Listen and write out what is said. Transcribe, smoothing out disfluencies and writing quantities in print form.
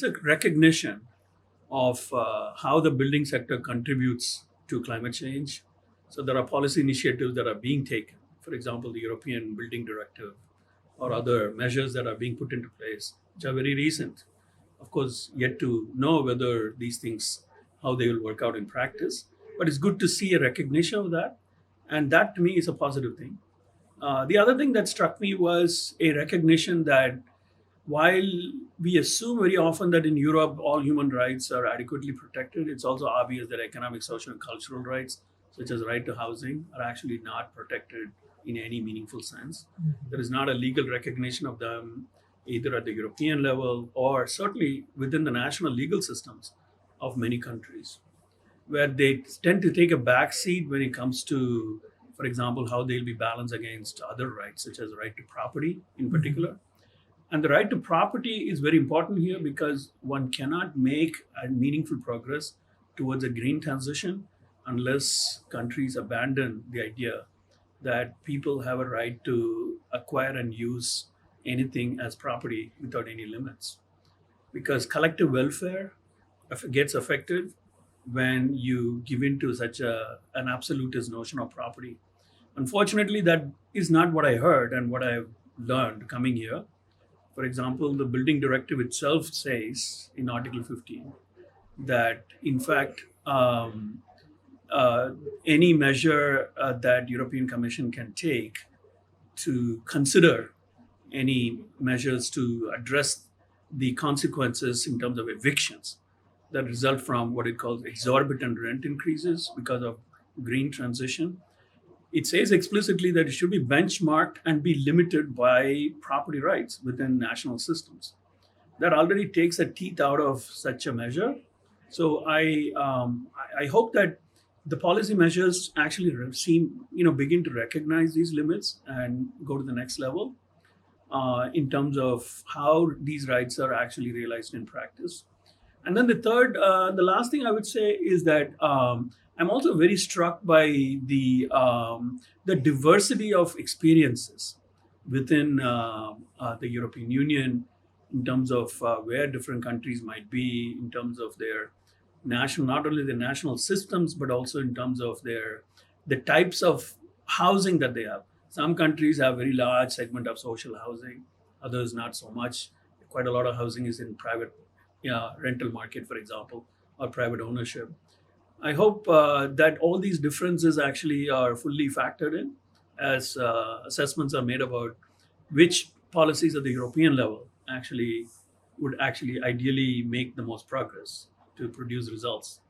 a recognition of how the building sector contributes to climate change. So there are policy initiatives that are being taken. For example, the European Building Directive or other measures that are being put into place, which are very recent. Of course, yet to know whether these things, how they will work out in practice. But it's good to see a recognition of that. And that to me is a positive thing. The other thing that struck me was a recognition that while we assume very often that in Europe all human rights are adequately protected, it's also obvious that economic, social, and cultural rights, such as right to housing, are actually not protected in any meaningful sense. There is not a legal recognition of them either at the European level or certainly within the national legal systems of many countries, where they tend to take a back seat when it comes to, for example, how they'll be balanced against other rights, such as the right to property in particular. And the right to property is very important here because one cannot make a meaningful progress towards a green transition unless countries abandon the idea that people have a right to acquire and use anything as property without any limits. Because collective welfare gets affected when you give in to such an absolutist notion of property. Unfortunately, that is not what I heard and what I've learned coming here. For example, the building directive itself says in Article 15 that, in fact, any measure that European Commission can take to consider any measures to address the consequences in terms of evictions that result from what it calls exorbitant rent increases because of green transition. It says explicitly that it should be benchmarked and be limited by property rights within national systems. That already takes the teeth out of such a measure. So I hope that the policy measures actually begin to recognize these limits and go to the next level in terms of how these rights are actually realized in practice. And then the last thing I would say is that I'm also very struck by the diversity of experiences within the European Union in terms of where different countries might be, in terms of their national, not only the national systems, but also in terms of the types of housing that they have. Some countries have very large segment of social housing, others not so much. Quite a lot of housing is in private rental market, for example, or private ownership. I hope that all these differences actually are fully factored in as assessments are made about which policies at the European level would actually ideally make the most progress to produce results.